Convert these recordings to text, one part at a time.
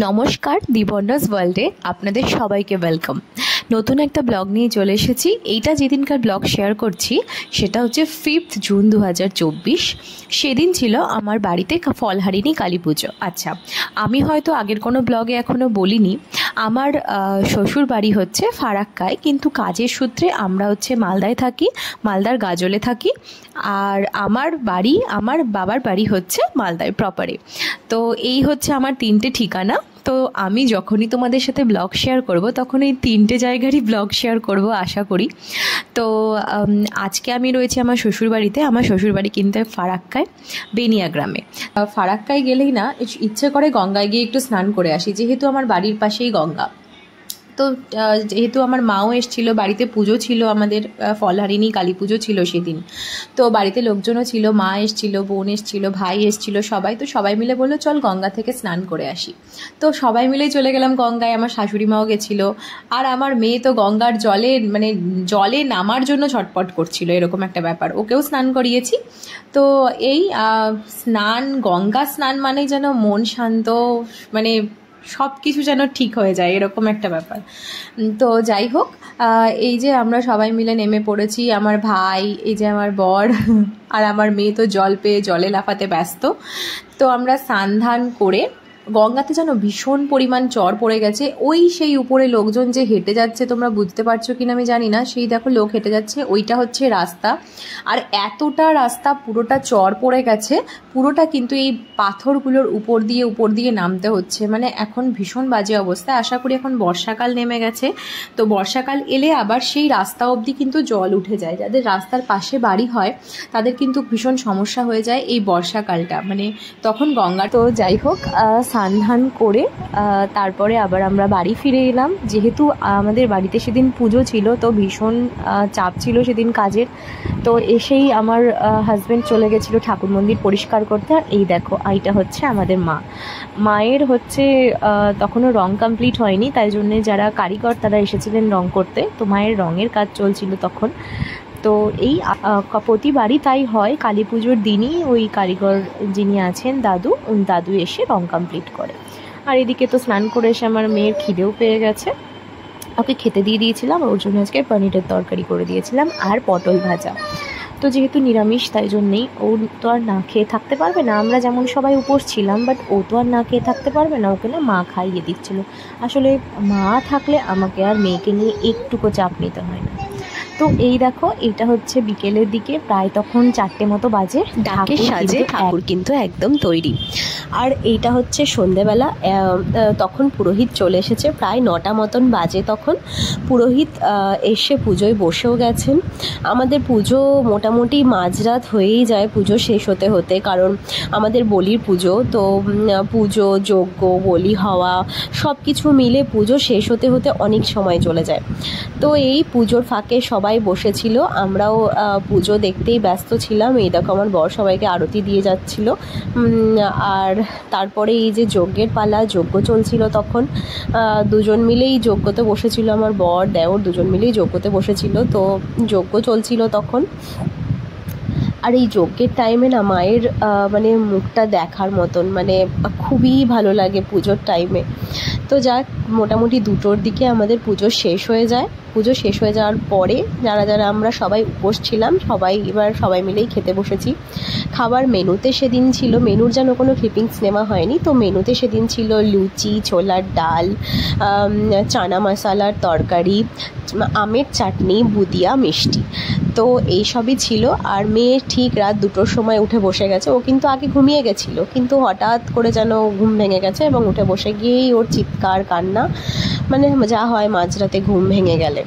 নমস্কার, দিবন্যাস ওয়ার্ল্ডে আপনাদের সবাইকে ওয়েলকাম। নতুন একটা ব্লগ নিয়ে চলে এসেছি। এইটা যেদিনকার ব্লগ শেয়ার করছি সেটা হচ্ছে 5 জুন 2024। সেদিন ছিল আমার বাড়িতে ফলহারিণী কালী পুজো। আচ্ছা, আমি হয়তো আগের কোনো ব্লগে এখনও বলিনি, আমার শ্বশুর বাড়ি হচ্ছে ফারাক্কায়, কিন্তু কাজের সূত্রে আমরা হচ্ছে মালদায় থাকি, মালদার গাজলে থাকি। আর আমার বাবার বাড়ি হচ্ছে মালদায় প্রপারে। তো এই হচ্ছে আমার 3টে ঠিকানা। তো আমি যখনই তোমাদের সাথে ব্লগ শেয়ার করব তখন এই 3টে জায়গারই ব্লগ শেয়ার করব আশা করি। তো আজকে আমি রয়েছি আমার শ্বশুরবাড়িতে। আমার শ্বশুরবাড়ি কিন্তু ফারাক্কায়, বেনিয়া গ্রামে। ফারাক্কায় গেলেই না ইচ্ছে করে গঙ্গায় গিয়ে একটু স্নান করে আসি, যেহেতু আমার বাড়ির পাশেই গঙ্গা। তো যেহেতু আমার মাও এসেছিলো, বাড়িতে পুজো ছিল, আমাদের ফলহারিণী কালী পুজো ছিল সেদিন। তো বাড়িতে লোকজনও ছিল, মা এসেছিলো, বোন এসেছিলো, ভাই এসেছিলো, সবাই মিলে বললো চল গঙ্গা থেকে স্নান করে আসি। তো সবাই মিলেই চলে গেলাম গঙ্গায়। আমার শাশুড়ি মাও গেছিলো। আর আমার মেয়ে তো গঙ্গার জলে নামার জন্য ছটপট করছিল, এরকম একটা ব্যাপার। ওকেও স্নান করিয়েছি। তো এই গঙ্গা স্নান মানে যেন মন শান্ত, মানে সব কিছু যেন ঠিক হয়ে যায়, এরকম একটা ব্যাপার। তো যাই হোক, এই যে আমরা সবাই মিলে নেমে পড়েছি। আমার ভাই, এই যে আমার বর আর আমার মেয়ে তো জল পেয়ে জলে লাফাতে ব্যস্ত। তো আমরা স্নান ধান করে গঙ্গাতে যেন ভীষণ পরিমাণ চর পড়ে গেছে। সেই উপরে লোকজন যে হেঁটে যাচ্ছে, তোমরা বুঝতে পারছো কিনা আমি জানি না, সেই দেখো লোক হেঁটে যাচ্ছে, ওইটা হচ্ছে রাস্তা। আর এতটা রাস্তা পুরোটা চর পড়ে গেছে, পুরোটা কিন্তু এই পাথরগুলোর উপর দিয়ে নামতে হচ্ছে। মানে এখন ভীষণ বাজে অবস্থা। আশা করি এখন বর্ষাকাল নেমে গেছে, তো বর্ষাকাল এলে আবার সেই রাস্তা অবধি কিন্তু জল উঠে যায়। যাদের রাস্তার পাশে বাড়ি হয় তাদের কিন্তু ভীষণ সমস্যা হয়ে যায় এই বর্ষাকালটা, মানে তখন গঙ্গা। তো যাই হোক, স্নান করে তারপরে আবার আমরা বাড়ি ফিরে এলাম। যেহেতু আমাদের বাড়িতে সেদিন পুজো ছিল, তো ভীষণ চাপ ছিল সেদিন কাজের। তো এসেই আমার হাজব্যান্ড চলে গেছিলো ঠাকুর মন্দির পরিষ্কার করতে। আর এই দেখো, এইটা হচ্ছে আমাদের মায়ের হচ্ছে তখনও রং কমপ্লিট হয়নি, তাই জন্যে যারা কারিগর তারা এসেছিলেন রং করতে। তো মায়ের রঙের কাজ চলছিল তখন। তো এই প্রতিবারই তাই হয়, কালী পুজোর দিনই ওই কারিগর যিনি আছেন দাদু এসে রং কমপ্লিট করে। আর এদিকে তো স্নান করে এসে আমার মেয়ের খিদেও পেয়ে গেছে, ওকে খেতে দিয়ে দিয়েছিলাম। ওর জন্য আজকে পনিরের তরকারি করে দিয়েছিলাম আর পটল ভাজা। তো যেহেতু নিরামিষ, তাই জন্যেই ও তো আর না খেয়ে থাকতে পারবে না। আমরা যেমন সবাই উপোস ছিলাম, বাট ও তো আর না খেয়ে থাকতে পারবে না, ওকে না মা খাইয়ে দিচ্ছিল। আসলে মা থাকলে আমাকে আর মেয়েকে নিয়ে একটুকু চাপ নিতে হয় না। তো এই দেখো, এটা হচ্ছে বিকেলের দিকে, প্রায় তখন 4টে মতো বাজে। ঢাকের সাজে ঠাকুর কিন্তু একদম তৈরি। আর এইটা হচ্ছে সন্ধেবেলা, তখন পুরোহিত চলে এসেছে, প্রায় 9টা মতন বাজে তখন। পুরোহিত এসে পুজোয় বসেও গেছেন। আমাদের পুজো মোটামুটি মাঝরাত হয়েই যায় পুজো শেষ হতে হতে, কারণ আমাদের বলির পুজো। তো পুজো, যজ্ঞ, বলি হওয়া সব কিছু মিলে পুজো শেষ হতে হতে অনেক সময় চলে যায়। তো এই পুজোর ফাঁকে সবাই বসেছিল, আমরাও পুজো দেখতেই ব্যস্ত ছিলাম। এই দেখো আমার বর সবাইকে আরতি দিয়ে যাচ্ছিল। আর তারপরে এই যে যজ্ঞের পালা, যজ্ঞ চলছিল তখন। দুজন মিলেই যজ্ঞতে বসেছিল, আমার বর দেওর দুজন মিলেই যজ্ঞতে বসেছিল। তো যজ্ঞ চলছিল তখন। আর এই যজ্ঞের টাইমে না মায়ের মানে মুখটা দেখার মতন, মানে খুবই ভালো লাগে পুজোর টাইমে। তো যাক, মোটামুটি 2টোর দিকে আমাদের পুজো শেষ হয়ে যায়। পুজো শেষ হয়ে যাওয়ার পরে যারা আমরা সবাই উপোস ছিলাম, সবাই মিলেই খেতে বসেছি। খাবার মেনুতে সেদিন ছিল, মেনুর যেন কোনো ক্লিপিংস নেওয়া হয়নি। তো মেনুতে সেদিন ছিল লুচি, ছোলার ডাল, চানা মশালার তরকারি, আমের চাটনি, বুদিয়া, মিষ্টি। তো এই সবই ছিল। আর মেয়ে ঠিক রাত 2টোর সময় উঠে বসে গেছে। ও কিন্তু আগে ঘুমিয়ে গেছিলো, কিন্তু হঠাৎ করে যেন ঘুম ভেঙে গেছে এবং উঠে বসে গিয়েই ওর চিৎকার কান্না, মানে যা হয় মাঝরাতে ঘুম ভেঙে গেলে।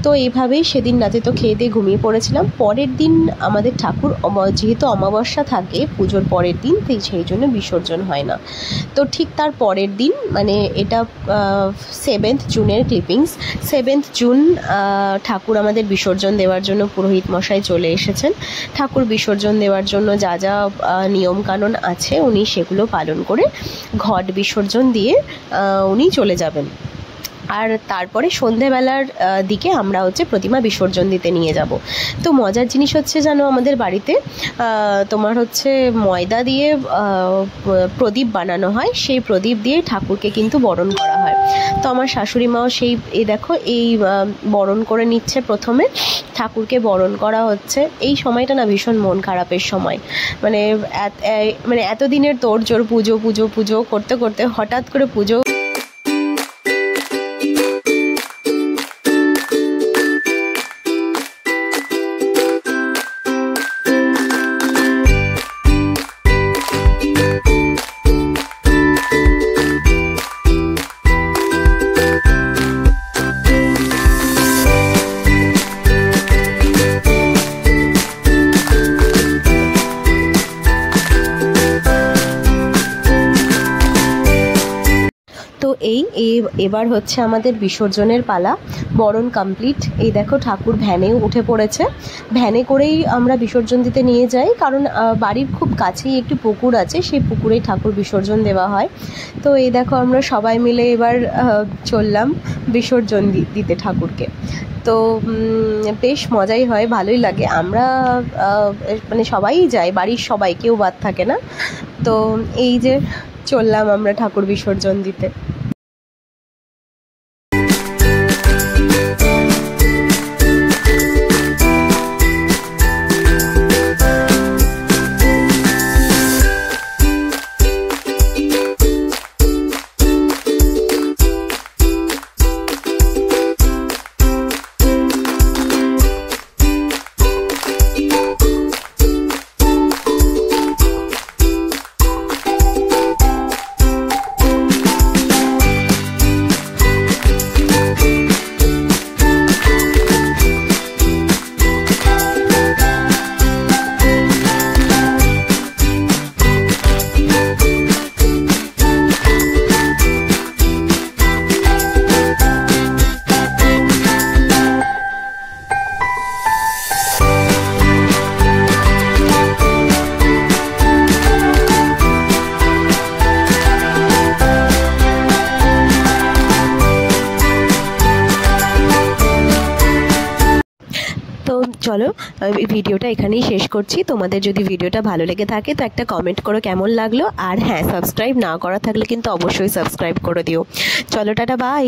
তো এইভাবেই সেদিন রাতে তো খেয়ে দিয়ে ঘুমিয়ে পড়েছিলাম। পরের দিন আমাদের ঠাকুর, যেহেতু অমাবস্যা থাকে পুজোর পরের দিন, তো সেই জন্য বিসর্জন হয় না। তো ঠিক তার পরের দিন, মানে এটা 7th জুনের ক্লিপিংস। 7th জুন ঠাকুর আমাদের বিসর্জন দেওয়ার জন্য পুরোহিত মশাই চলে এসেছেন। ঠাকুর বিসর্জন দেওয়ার জন্য যা যা নিয়মকানুন আছে উনি সেগুলো পালন করে ঘট বিসর্জন দিয়ে উনি চলে যাবেন। আর তারপরে সন্ধেবেলার দিকে আমরা হচ্ছে প্রতিমা বিসর্জন দিতে নিয়ে যাব। তো মজার জিনিস হচ্ছে জানো, আমাদের বাড়িতে তোমার হচ্ছে ময়দা দিয়ে প্রদীপ বানানো হয়, সেই প্রদীপ দিয়ে ঠাকুরকে কিন্তু বরণ করা হয়। তো আমার শাশুড়ি মাও সেই দেখো এই বরণ করে নিচ্ছে, প্রথমে ঠাকুরকে বরণ করা হচ্ছে। এই সময়টা না ভীষণ মন খারাপের সময়, মানে এতদিনের তোড়জোড় পুজো পুজো পুজো করতে করতে হঠাৎ করে পুজো। তো এবার হচ্ছে আমাদের বিসর্জনের পালা। বরণ কমপ্লিট। এই দেখো ঠাকুর ভ্যানেও উঠে পড়েছে, ভ্যানে করেই আমরা বিসর্জন দিতে নিয়ে যাই, কারণ বাড়ির খুব কাছেই একটি পুকুর আছে, সেই পুকুরেই ঠাকুর বিসর্জন দেওয়া হয়। তো এই দেখো আমরা সবাই মিলে এবার চললাম বিসর্জন দিতে ঠাকুরকে। তো বেশ মজাই হয়, ভালোই লাগে। আমরা মানে সবাই যাই, বাড়ির সবাই, কেউ বাদ থাকে না। তো এই যে চললাম আমরা ঠাকুর বিসর্জন দিতে। তো চলো ভিডিওটা এখানেই শেষ করছি। তোমাদের যদি ভিডিওটা ভালো লেগে থাকে তো একটা কমেন্ট করো কেমন লাগলো, আর হ্যাঁ সাবস্ক্রাইব না করা থাকলে কিন্তু অবশ্যই সাবস্ক্রাইব করে দিও। চলো টাটা, বাই।